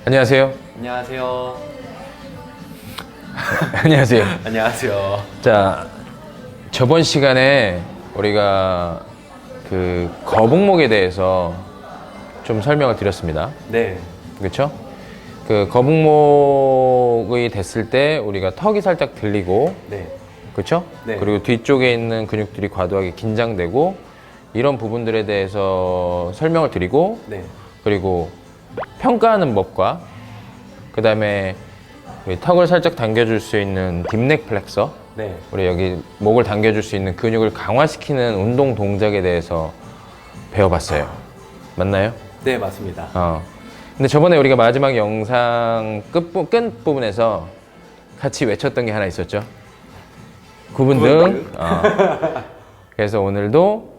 안녕하세요. 안녕하세요. 안녕하세요. 안녕하세요. 자, 저번 시간에 우리가 그 거북목에 대해서 좀 설명을 드렸습니다. 네. 그렇죠? 그 거북목이 됐을 때 우리가 턱이 살짝 들리고, 네. 그렇죠? 네. 그리고 뒤쪽에 있는 근육들이 과도하게 긴장되고 이런 부분들에 대해서 설명을 드리고, 네. 그리고 평가하는 법과 그 다음에 턱을 살짝 당겨줄 수 있는 딥넥 플렉서, 네. 우리 여기 목을 당겨줄 수 있는 근육을 강화시키는 운동 동작에 대해서 배워봤어요. 맞나요? 네, 맞습니다. 근데 저번에 우리가 마지막 영상 끝 부분에서 같이 외쳤던 게 하나 있었죠. 구분등. 그래서 오늘도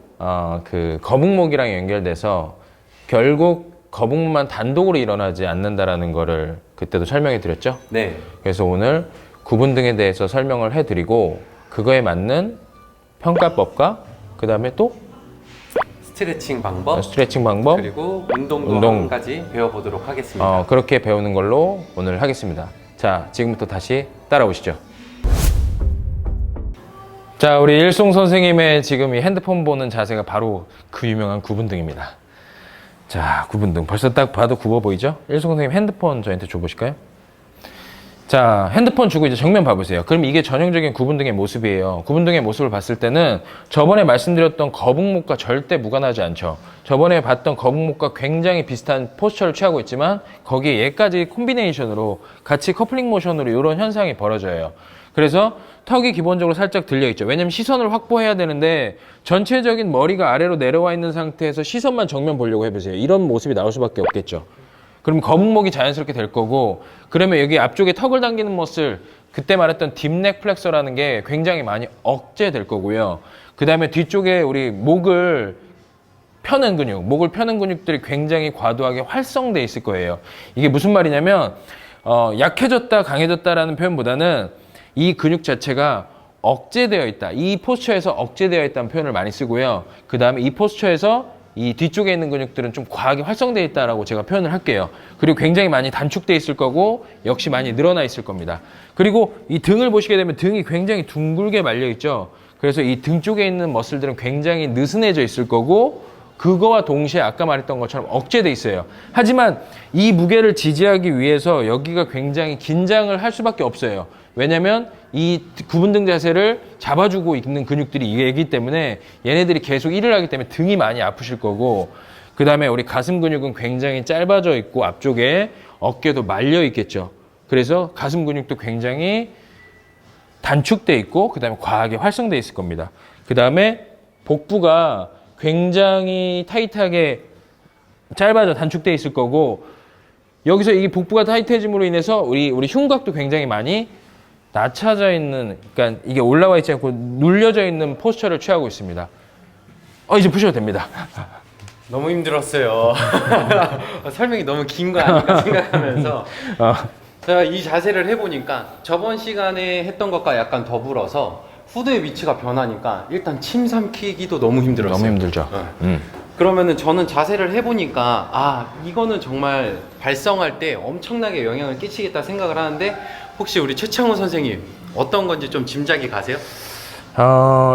그 거북목이랑 연결돼서 결국 거북목만 단독으로 일어나지 않는다라는 거를 그때도 설명해 드렸죠. 네. 그래서 오늘 구분등에 대해서 설명을 해드리고 그거에 맞는 평가법과 그 다음에 또 스트레칭 방법, 스트레칭 방법, 그리고 운동도 한 가지 배워보도록 하겠습니다. 그렇게 배우는 걸로 오늘 하겠습니다. 자, 지금부터 다시 따라오시죠. 자, 우리 일송 선생님의 지금 이 핸드폰 보는 자세가 바로 그 유명한 구분등입니다. 자, 구분등. 벌써 딱 봐도 굽어 보이죠? 일송 선생님 핸드폰 저한테 줘보실까요? 자, 핸드폰 주고 이제 정면 봐보세요. 그럼 이게 전형적인 구분등의 모습이에요. 구분등의 모습을 봤을 때는 저번에 말씀드렸던 거북목과 절대 무관하지 않죠. 저번에 봤던 거북목과 굉장히 비슷한 포스처를 취하고 있지만 거기에 얘까지 콤비네이션으로 같이 커플링 모션으로 이런 현상이 벌어져요. 그래서 턱이 기본적으로 살짝 들려 있죠. 왜냐면 시선을 확보해야 되는데 전체적인 머리가 아래로 내려와 있는 상태에서 시선만 정면 보려고 해보세요. 이런 모습이 나올 수밖에 없겠죠. 그럼 거북목이 자연스럽게 될 거고, 그러면 여기 앞쪽에 턱을 당기는 머슬, 그때 말했던 딥넥 플렉서라는 게 굉장히 많이 억제될 거고요. 그 다음에 뒤쪽에 우리 목을 펴는 근육들이 굉장히 과도하게 활성돼 있을 거예요. 이게 무슨 말이냐면 약해졌다 강해졌다라는 표현보다는 이 근육 자체가 억제되어 있다, 이 포스처에서 억제되어 있다는 표현을 많이 쓰고요. 그 다음에 이 포스처에서 이 뒤쪽에 있는 근육들은 좀 과하게 활성되어 있다라고 제가 표현을 할게요. 그리고 굉장히 많이 단축되어 있을 거고 역시 많이 늘어나 있을 겁니다. 그리고 이 등을 보시게 되면 등이 굉장히 둥글게 말려 있죠. 그래서 이 등 쪽에 있는 머슬들은 굉장히 느슨해져 있을 거고 그거와 동시에 아까 말했던 것처럼 억제돼 있어요. 하지만 이 무게를 지지하기 위해서 여기가 굉장히 긴장을 할 수밖에 없어요. 왜냐면 이 구분등 자세를 잡아주고 있는 근육들이 얘기 때문에 얘네들이 계속 일을 하기 때문에 등이 많이 아프실 거고, 그 다음에 우리 가슴 근육은 굉장히 짧아져 있고 앞쪽에 어깨도 말려 있겠죠. 그래서 가슴 근육도 굉장히 단축돼 있고 그 다음에 과하게 활성돼 있을 겁니다. 그 다음에 복부가 굉장히 타이트하게 짧아져 단축돼 있을 거고, 여기서 이 복부가 타이트해짐으로 인해서 우리 흉곽도 굉장히 많이 낮춰져 있는, 그러니까 이게 올라와 있지 않고 눌려져 있는 포스처를 취하고 있습니다. 이제 푸셔도 됩니다. 너무 힘들었어요. 설명이 너무 긴 거 아닌가 생각하면서 제가 이 자세를 해보니까 저번 시간에 했던 것과 약간 더불어서 후드의 위치가 변하니까 일단 침 삼키기도 너무 힘들었어요. 너무 힘들죠. 그러면은 저는 자세를 해보니까 이거는 정말 발성할 때 엄청나게 영향을 끼치겠다 생각을 하는데, 혹시 우리 최창호 선생님 어떤 건지 좀 짐작이 가세요?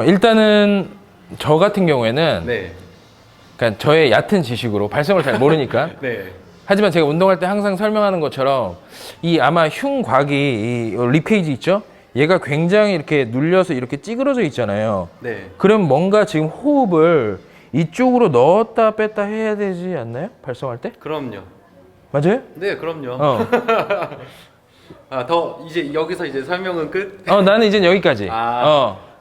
일단은 저 같은 경우에는 네. 그러니까 저의 얕은 지식으로 발성을 잘 모르니까 네. 하지만 제가 운동할 때 항상 설명하는 것처럼 이 아마 흉곽이 이 립케이지 있죠? 얘가 굉장히 이렇게 눌려서 이렇게 찌그러져 있잖아요. 네. 그럼 뭔가 지금 호흡을 이쪽으로 넣었다 뺐다 해야 되지 않나요? 발성할 때? 그럼요. 맞아요? 네, 그럼요. 더 이제 여기서 이제 설명은 끝? 나는 이제 여기까지.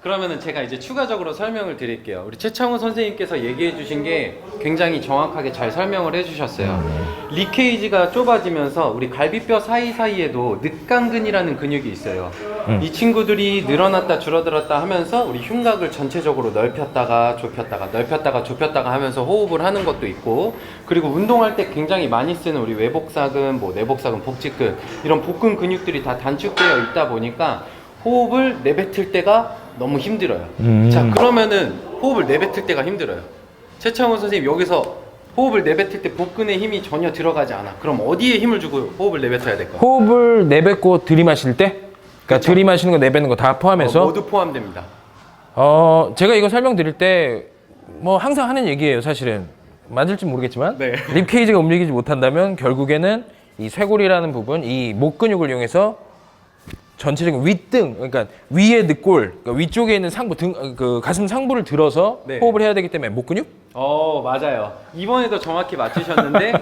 그러면은 제가 이제 추가적으로 설명을 드릴게요. 우리 최창호 선생님께서 얘기해 주신 게 굉장히 정확하게 잘 설명을 해 주셨어요. 리케이지가 좁아지면서 우리 갈비뼈 사이사이에도 늑간근이라는 근육이 있어요. 이 친구들이 늘어났다 줄어들었다 하면서 우리 흉곽을 전체적으로 넓혔다가 좁혔다가 하면서 호흡을 하는 것도 있고, 그리고 운동할 때 굉장히 많이 쓰는 우리 외복사근, 내복사근, 복직근, 이런 복근 근육들이 다 단축되어 있다 보니까 호흡을 내뱉을 때가 너무 힘들어요. 자, 그러면은 호흡을 내뱉을 때가 힘들어요. 최창호 선생님 여기서 호흡을 내뱉을 때 복근에 힘이 전혀 들어가지 않아. 그럼 어디에 힘을 주고 호흡을 내뱉어야 될까요? 호흡을 내뱉고 들이마실 때, 그러니까 그쵸. 들이마시는 거 내뱉는 거 다 포함해서 모두 포함됩니다. 제가 이거 설명드릴 때 뭐 항상 하는 얘기예요. 사실은 맞을지 모르겠지만 네. 립 케이지가 움직이지 못한다면 결국에는 이 쇄골이라는 부분, 이 목 근육을 이용해서 전체적인 윗등, 그러니까 위에 늑골, 그러니까 위쪽에 있는 상부 그 가슴 상부를 들어서 네. 호흡을 해야 되기 때문에 목 근육. 맞아요. 이번에도 정확히 맞추셨는데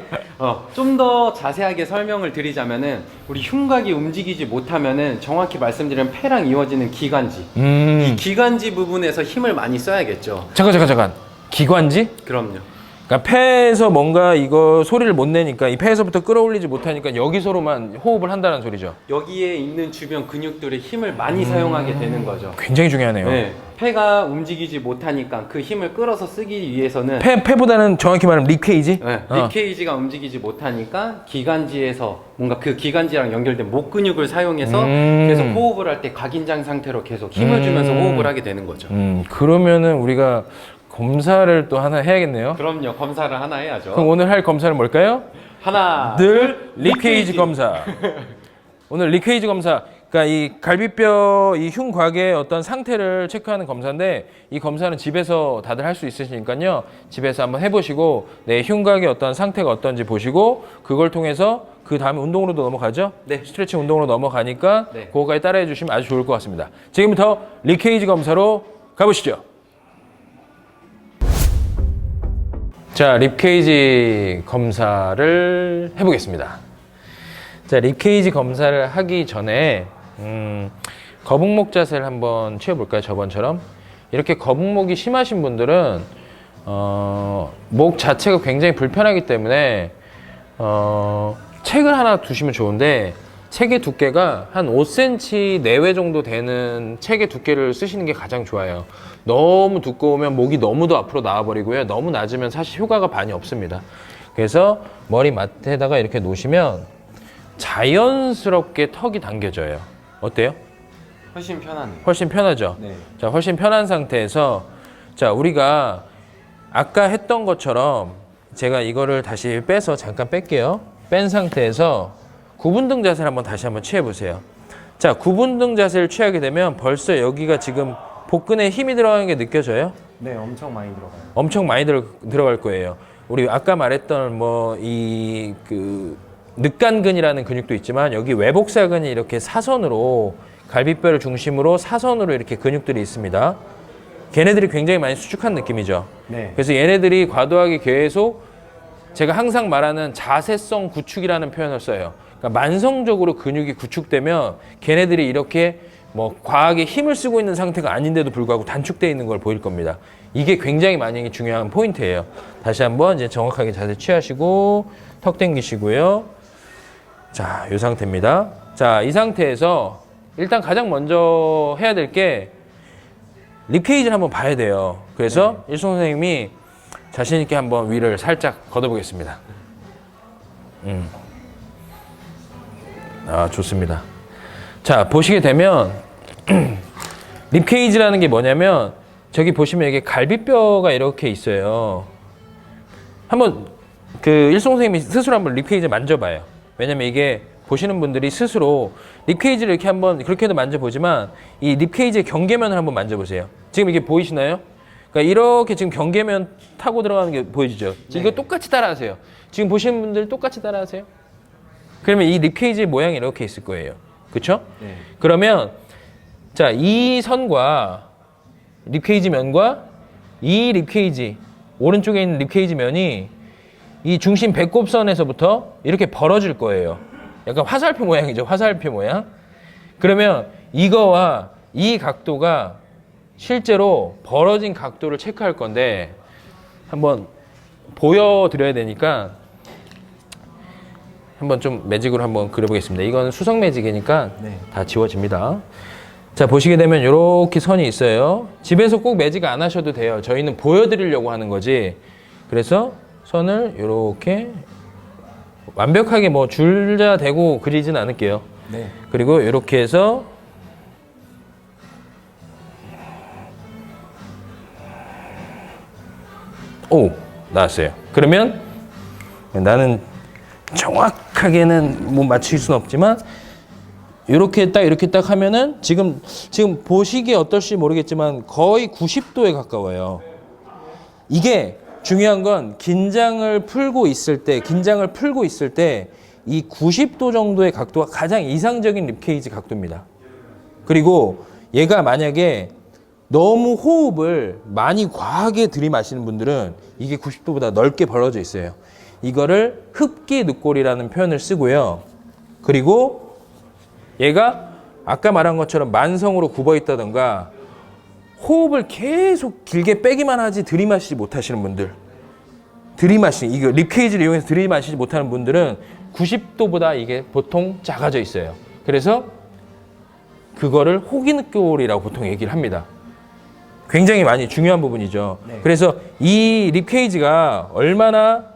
좀 더 자세하게 설명을 드리자면은 우리 흉곽이 움직이지 못하면은 정확히 말씀드리면 폐랑 이어지는 기관지. 이 기관지 부분에서 힘을 많이 써야겠죠. 잠깐. 기관지? 그럼요. 그러니까 폐에서 뭔가 이거 소리를 못 내니까 이 폐에서부터 끌어올리지 못하니까 여기서로만 호흡을 한다는 소리죠. 여기에 있는 주변 근육들의 힘을 많이 사용하게 되는 거죠. 굉장히 중요하네요. 네. 폐가 움직이지 못하니까 그 힘을 끌어서 쓰기 위해서는 폐보다는 정확히 말하면 립 케이지? 네, 립 케이지가 움직이지 못하니까 기관지에서 뭔가 그 기관지랑 연결된 목 근육을 사용해서 계속 호흡을 할 때 각인장 상태로 계속 힘을 주면서 호흡을 하게 되는 거죠. 그러면은 우리가 검사를 또 하나 해야겠네요. 그럼요. 검사를 하나 해야죠. 그럼 오늘 할 검사는 뭘까요? 하나, 립 케이지 검사. 오늘 립 케이지 검사. 그러니까 이 갈비뼈, 이 흉곽의 어떤 상태를 체크하는 검사인데 이 검사는 집에서 다들 할 수 있으시니까요. 집에서 한번 해보시고 내 흉곽의 어떤 상태가 어떤지 보시고 그걸 통해서 그 다음에 운동으로도 넘어가죠. 네. 스트레칭 운동으로 넘어가니까 네. 그거까지 따라해 주시면 아주 좋을 것 같습니다. 지금부터 립 케이지 검사로 가보시죠. 자, 립 케이지 검사를 해보겠습니다. 자, 립 케이지 검사를 하기 전에 거북목 자세를 한번 취해볼까요? 저번처럼 이렇게 거북목이 심하신 분들은 목 자체가 굉장히 불편하기 때문에 책을 하나 두시면 좋은데 책의 두께가 한 5cm 내외 정도 되는 책의 두께를 쓰시는 게 가장 좋아요. 너무 두꺼우면 목이 너무도 앞으로 나와버리고요. 너무 낮으면 사실 효과가 많이 없습니다. 그래서 머리 맡에다가 이렇게 놓으시면 자연스럽게 턱이 당겨져요. 어때요? 훨씬 편하네요. 훨씬 편하죠? 네. 자, 훨씬 편한 상태에서 자, 우리가 아까 했던 것처럼 제가 이거를 다시 빼서 잠깐 뺄게요. 뺀 상태에서 9분등 자세를 다시 한번 취해보세요. 자, 9분등 자세를 취하게 되면 벌써 여기가 지금 복근에 힘이 들어가는 게 느껴져요? 네, 엄청 많이 들어가요. 엄청 많이 들어갈 거예요. 우리 아까 말했던 늑간근이라는 근육도 있지만 여기 외복사근이 이렇게 사선으로 갈비뼈를 중심으로 사선으로 이렇게 근육들이 있습니다. 걔네들이 굉장히 많이 수축한 느낌이죠. 네. 그래서 얘네들이 과도하게 계속 제가 항상 말하는 자세성 구축이라는 표현을 써요. 그러니까 만성적으로 근육이 구축되면 걔네들이 이렇게 과하게 힘을 쓰고 있는 상태가 아닌데도 불구하고 단축되어 있는 걸 보일 겁니다. 이게 굉장히 많이 중요한 포인트예요. 다시 한번 이제 정확하게 자세 취하시고 턱 당기시고요. 자, 이 상태입니다. 자, 이 상태에서 일단 가장 먼저 해야 될 게 립 케이지를 한번 봐야 돼요. 그래서 일송 선생님이 자신 있게 한번 위를 살짝 걷어보겠습니다. 좋습니다. 자, 보시게 되면 립 케이지라는 게 뭐냐면 저기 보시면 이게 갈비뼈가 이렇게 있어요. 한번 일송 선생님이 스스로 한번 립 케이지 만져봐요. 왜냐면 이게 보시는 분들이 스스로 립 케이지를 이렇게 한번 그렇게도 만져보지만 이 립 케이지의 경계면을 한번 만져보세요. 지금 이게 보이시나요? 그러니까 이렇게 지금 경계면 타고 들어가는 게 보이시죠? 네. 이거 똑같이 따라하세요. 지금 보시는 분들 똑같이 따라하세요. 그러면 이 립 케이지의 모양이 이렇게 있을 거예요. 그렇죠? 네. 그러면 자, 이 선과 립 케이지 면과 이 립 케이지 오른쪽에 있는 립 케이지 면이 이 중심 배꼽선에서부터 이렇게 벌어질 거예요. 약간 화살표 모양이죠. 화살표 모양. 그러면 이거와 이 각도가 실제로 벌어진 각도를 체크할 건데 한번 보여드려야 되니까 한번 좀 매직으로 한번 그려보겠습니다. 이건 수성 매직이니까 네. 다 지워집니다. 자, 보시게 되면 이렇게 선이 있어요. 집에서 꼭 매직 안 하셔도 돼요. 저희는 보여드리려고 하는 거지. 그래서 선을 이렇게 완벽하게 줄자 대고 그리진 않을게요. 네. 그리고 이렇게 해서 나왔어요. 그러면 나는 정확하게는 뭐 맞출 수는 없지만 이렇게 딱 하면은 지금 보시기에 어떨지 모르겠지만 거의 90도에 가까워요. 이게 중요한 건 긴장을 풀고 있을 때 이 90도 정도의 각도가 가장 이상적인 립케이지 각도입니다. 그리고 얘가 만약에 너무 호흡을 많이 과하게 들이마시는 분들은 이게 90도보다 넓게 벌어져 있어요. 이거를 흡기 늑골이라는 표현을 쓰고요. 그리고 얘가 아까 말한 것처럼 만성으로 굽어 있다던가 호흡을 계속 길게 빼기만 하지 들이마시지 못하시는 분들, 이거 립케이지를 이용해서 들이마시지 못하는 분들은 90도보다 이게 보통 작아져 있어요. 그래서 그거를 호기늑골이라고 보통 얘기를 합니다. 굉장히 많이 중요한 부분이죠. 네. 그래서 이 립케이지가 얼마나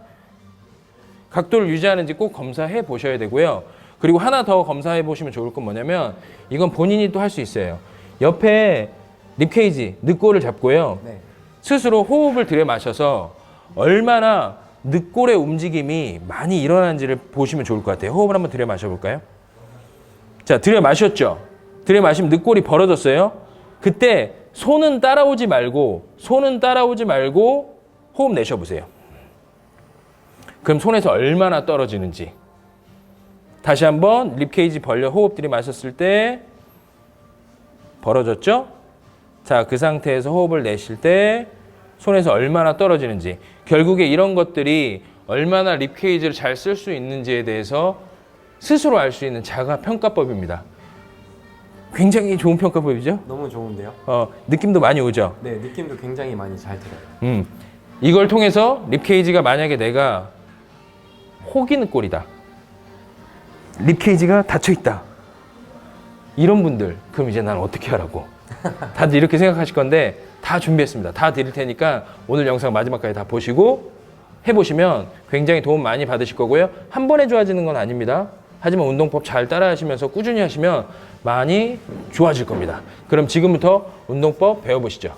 각도를 유지하는지 꼭 검사해 보셔야 되고요. 그리고 하나 더 검사해 보시면 좋을 건 뭐냐면 이건 본인이 또 할 수 있어요. 옆에 립케이지, 늑골을 잡고요. 네. 스스로 호흡을 들여마셔서 얼마나 늑골의 움직임이 많이 일어나는지를 보시면 좋을 것 같아요. 호흡을 한번 들여마셔 볼까요? 자, 들여마셨죠? 들여마시면 늑골이 벌어졌어요. 그때 손은 따라오지 말고 호흡 내쉬어보세요. 그럼 손에서 얼마나 떨어지는지. 다시 한번 립케이지 벌려 호흡 들이마셨을 때 벌어졌죠? 자, 그 상태에서 호흡을 내쉴 때 손에서 얼마나 떨어지는지. 결국에 이런 것들이 얼마나 립케이지를 잘 쓸 수 있는지에 대해서 스스로 알 수 있는 자가 평가법입니다. 굉장히 좋은 평가법이죠? 너무 좋은데요? 느낌도 많이 오죠? 네, 느낌도 굉장히 많이 잘 들어요. 이걸 통해서 립케이지가 만약에 내가 호기늑골이다. 립케이지가 닫혀있다. 이런 분들, 그럼 이제 난 어떻게 하라고? 다들 이렇게 생각하실 건데 다 준비했습니다. 다 드릴 테니까 오늘 영상 마지막까지 다 보시고 해보시면 굉장히 도움 많이 받으실 거고요. 한 번에 좋아지는 건 아닙니다. 하지만 운동법 잘 따라 하시면서 꾸준히 하시면 많이 좋아질 겁니다. 그럼 지금부터 운동법 배워보시죠.